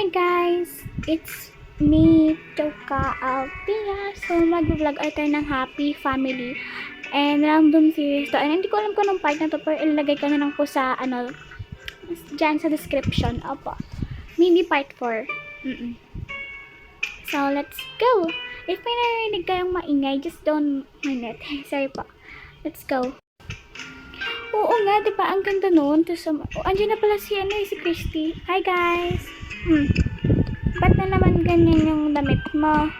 Hi guys! It's me, Toka Alpia. So, mag-vlog tayo ng Happy Family and random series to. And hindi ko alam kung anong part na to, pero ilagay ko na lang po sa, dyan sa description. Opo. Maybe part 4. So, let's go! If may narinig kayong maingay, just don't mind it. Sorry po. Let's go. Oo nga, diba? Ang ganda nun. Andiyan na pala si Christy. Hi guys! Ba't na naman ganyan yung damit mo?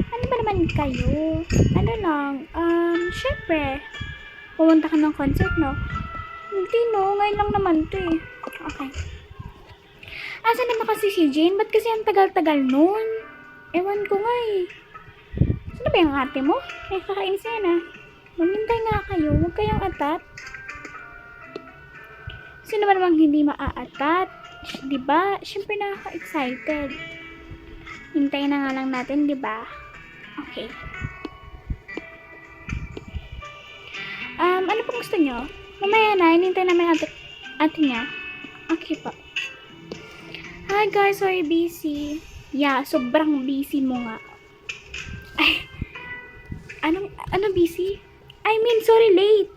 Ano ba naman kayo? Ano lang, syempre, pumunta ka ng concert, no? Hindi, no? Ngayon lang naman to, eh. Okay. Asan naman kasi si Jane? Ba't kasi ang tagal-tagal nun? Ewan ko nga, eh. Saan ba yung ate mo? Kakainis yan, ah. Mamintay nga kayo. Huwag kayong atat. Sino ba namang hindi maaatat? Diba? Siyempre nakaka-excited. Hintayin na nga lang natin, diba? Okay. Ano pong gusto nyo? Mamaya na, hinintay namin ate niya. Okay po. Hi guys, sorry busy. Yeah, sobrang busy mo nga. Ay, ano busy? I mean, sorry, late.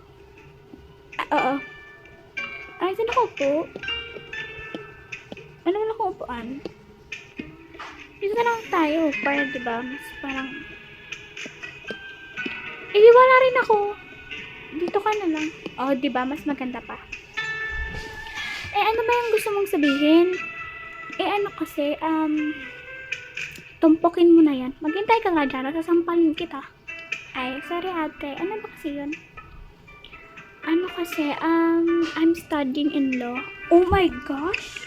Oo. Ay, saan ako po? Ano wala akong upuan? Dito na lang tayo. Para, diba? Mas parang... wala rin ako. Dito ka na lang. Oh, diba? Mas maganda pa. Ano ba yung gusto mong sabihin? Ano kasi, tumpukin mo na yan. Maghintay ka nga dyan. Sasampalin kita. Ay, sorry ate. Ano ba kasi yun? Ano kasi, I'm studying in law. Oh my gosh!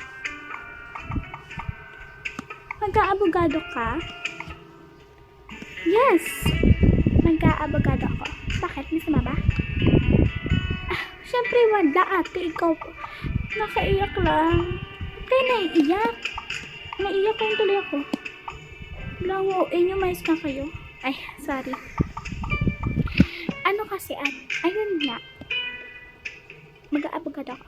Mag-aabogado ka? Yes! Mag-aabogado ako. Bakit? Masama ba? Syempre wala ate. Ikaw po. Nakaiyak lang. Kaya naiiyak. Naiiyak lang tuloy ako. Lango, mais na kayo. Ay, sorry. Ano kasi, ayun nga. Mag-aabogado ako.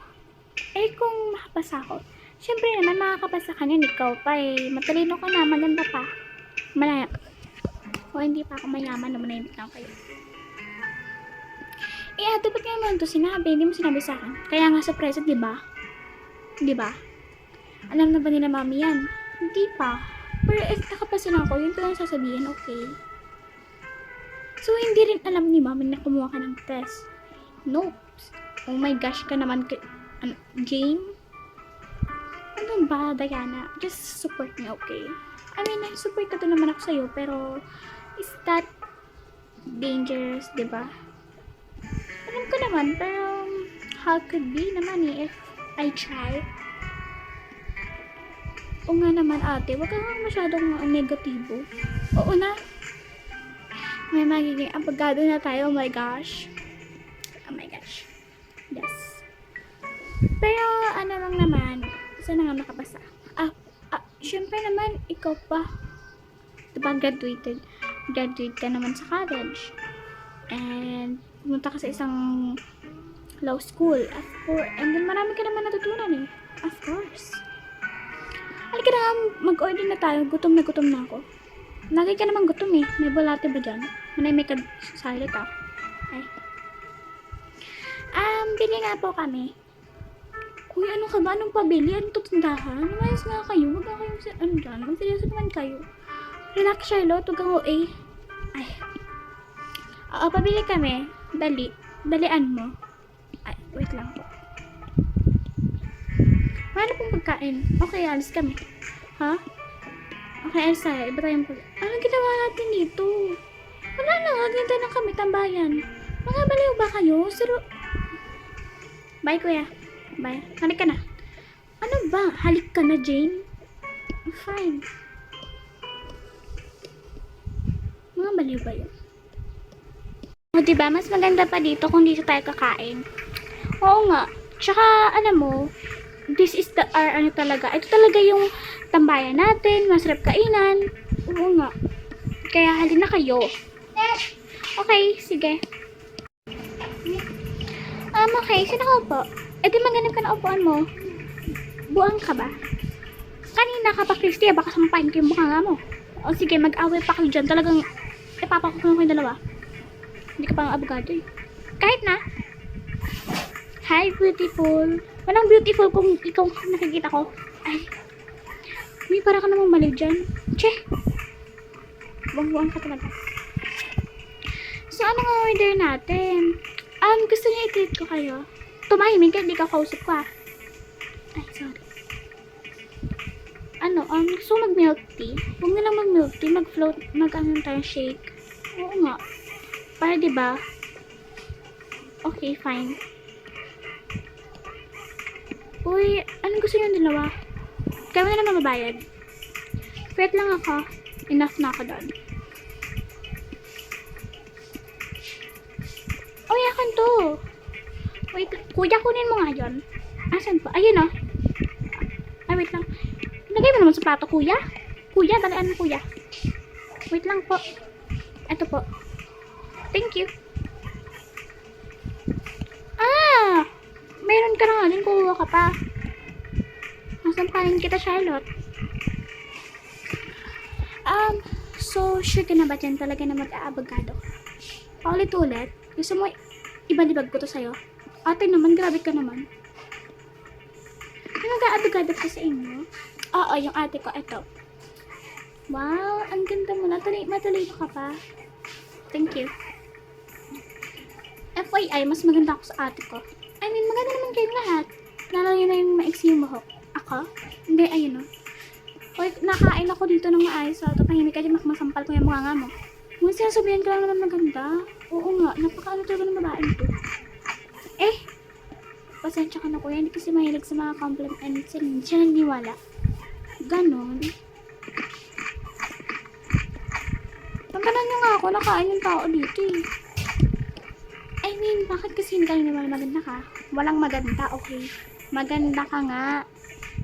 Kung makapasa ako, syempre naman makakapasa ka niyan, ikaw pa eh. Matalino ka na, maganda pa. Malaya. O hindi pa ako mayaman na manahimik lang kayo. Dapat nga naman ito sinabi. Hindi mo sinabi sa akin. Kaya nga surprise, di ba? Di ba? Alam na ba nila mami yan? Hindi pa. Pero nakapasa na ako, yun ko lang sasabihin, okay. So, hindi rin alam ni mami na kumuha ka ng test. Nope. Oh my gosh ka naman, Jane? Ano ba, Diana? Just support me, okay? I mean, support ka to naman ako sa'yo, pero is that dangerous, diba? Alam ko naman, pero how could be naman if I try? O nga naman ate, wag kang masyadong negatibo. Oo na. May magiging abogado na tayo, oh my gosh. Oh my gosh. Yes. Pero ano lang naman, sana nga makapasa. Syempre naman, ikaw pa. Diba, graduate ka naman sa college. And, pumunta ka sa isang law school. And then, marami ka naman natutunan eh. Of course. Halika na, mag-order na tayo. Gutom na ako. Lagi ka naman gutom eh. May bulate ba dyan? May salad ah. Ay. Bili nga po kami. Uy, ano ka ba? Anong pabili? Anong tutundahan? Lumayas nga kayo. Huwag nga kayong dyan. Magseryoso naman kayo. Relax, Charlotte. Huwag kang OA. Ay. Oo, pabili kami. Dalian mo. Ay, wait lang po. Paano pong pagkain? Okay, alis kami. Ha? Okay, alis tayo. Iba tayong anong ginawa natin dito? Wala na. Ganda na kami. Tambayan. Mga baliw ba kayo? Bye, kuya. Bye. Halik ka na. Ano ba? Halik ka na, Jane? Fine. Mga baliw ba yun? O, diba? Mas maganda pa dito kung dito tayo kakain. Oo nga. Tsaka, alam mo, this is the ano talaga. Ito talaga yung tambayan natin. Masarap kainan. Oo nga. Kaya, halina kayo. Okay, sige. Okay, sino ka po? Di maghanap ka na upuan mo. Buang ka ba? Kanina ka pa, Christy, baka sampahin ko yung mukha nga mo. O sige, mag-away pa kayo dyan. Talagang ipapakok ko yung dalawa. Hindi ka pa ang abogado eh. Kahit na. Hi, beautiful. Walang beautiful kung ikaw nakikita ko. Ay. May para ka namang mali dyan. Che. Buang-buang ka talaga. So, ano nga order natin? Gusto niyo i-treat ko kayo? Tumahimik ka, hindi ka kausap ko ah. Ay, sorry. Gusto mag-milk tea? Huwag na lang mag-milk tea, mag-float, mag-ano tayo shake. Oo nga. Para diba? Okay, fine. Uy, anong gusto niyo dalawa? Kaya mo na lang mababayad. Wait lang ako. Enough na ako doon. Uy, akin to. Wait, kuya, kunin mo nga yun. Asan po? Ayun oh. Ay, wait lang. Lagay mo naman sa plato, kuya. Kuya, dalaan mo, kuya. Wait lang po. Ito po. Thank you. Meron ka na nga din. Kuha ka pa. Nasampahin kita, Charlotte. So, sure ka na ba dyan talaga na mag-aabagado ka? Paulit-ulit. Gusto mo ibalibag ko to sa'yo? Ate naman, grabe ka naman. May mag-aabagado ka sa inyo? Oo, yung ate ko, eto. Wow, ang ganda mo. Matalino ka pa. Thank you. FYI, mas maganda ako sa ate ko. I mean, maganda naman kayong lahat. Lalo yun na yung maiksi yung buhok. Ako? Hindi, ayun o. Hoy, nakain ako dito ng maayos. So, tahimik ka dyan, masampal ko yung mga nga mo. Nung sinasabihan ko lang naman maganda. Oo nga, napaka-ano talaga ng babae ito. Pasensya ka na kuya, hindi kasi mahilig sa mga compliments. Hindi siya naniwala. Ganon. Tanggalan niyo nga ako, nakain yung tao dito eh. I mean, bakit kasi hindi ka naman maganda ka? Walang maganda, okay? Maganda ka nga.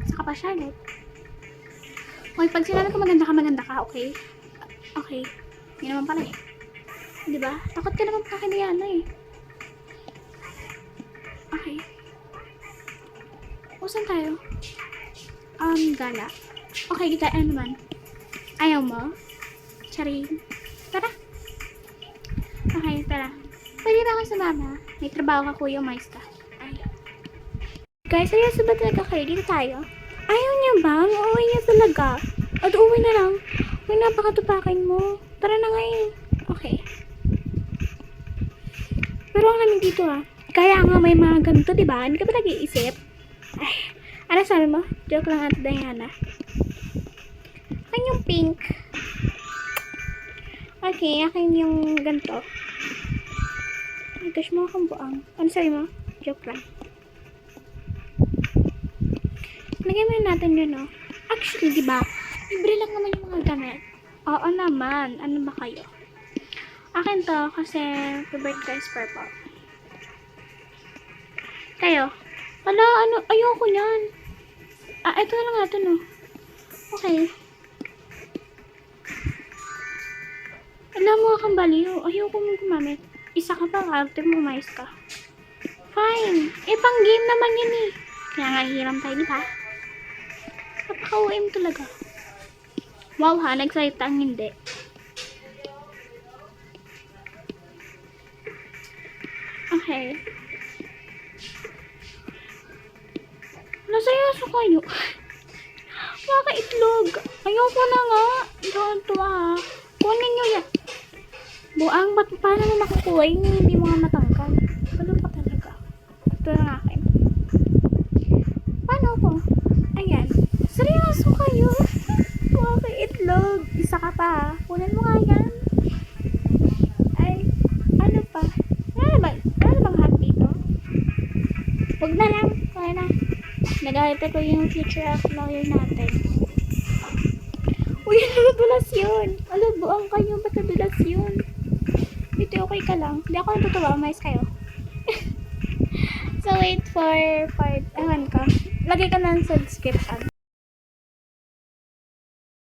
Saka pa, Charlotte. Okay, pag sinabi ko maganda ka, okay? Okay. Yun naman pala eh. Diba? Takot ka naman pa kinayana eh. Okay. O, saan tayo? Gala. Okay, kita naman. Ayaw mo? Charing. Tara. Okay, tara. Pwede ba kayo sumama? May trabaho ka, kuya, mais ka. Ay. Guys, seryoso ba talaga kayo? Dito tayo? Ayaw niya ba? Uuwi niya talaga. O, uuwi na lang. Uy, napakatupakin mo. Tara na ngayon. Okay. Pero ang lamig dito ah. Kaya nga may mga ganito, diba? Hindi ka ba nag-iisip? Ay, ano sabi mo? Joke lang at Diana. Akin yung pink. Okay, akin yung ganito. Ay, gosh, mo akong buang. Ano sabi mo? Joke lang. Lagay mo na natin yun, no? Actually, diba? Libre lang naman yung mga gamit. Oo naman. Ano ba kayo? Akin to, kasi favorite ko is purple. Kayo? Wala, ayoko yan. Ito na lang natin, no? Okay. Alam mo akong baliw. Ayoko mo gumamit. Isa ka pa, arte mo, umayos ka. Fine. Pang game naman yun eh. Kaya nga, hiram tayo, di ba? Napaka-OM talaga. Wow ha, nagsalita ang hindi. Okay. Nasayaso kayo. Maka-itlog. Ayoko na nga. Doon to ha. Kunin nyo yan. Buang, paano mo makukuha yun? Hindi mo nga matangkal. Ano pa talaga? Ito na akin. Paano ko? Ayan. Seryoso kayo? Maka-itlog. Isa ka pa ha. Kunin mo nga yan. Ay, ano pa? Ano bang hat dito? Huwag na lang. Kaya na. Nagalit ko yung future of lawyer natin. Uy, nadulas yun. Alam, buang kayo. Ba't nadulas yun? Ito, okay ka lang. Hindi ako natutuwa. Umayos kayo. So, wait for part. Ewan ko. Lagay ka na sa description.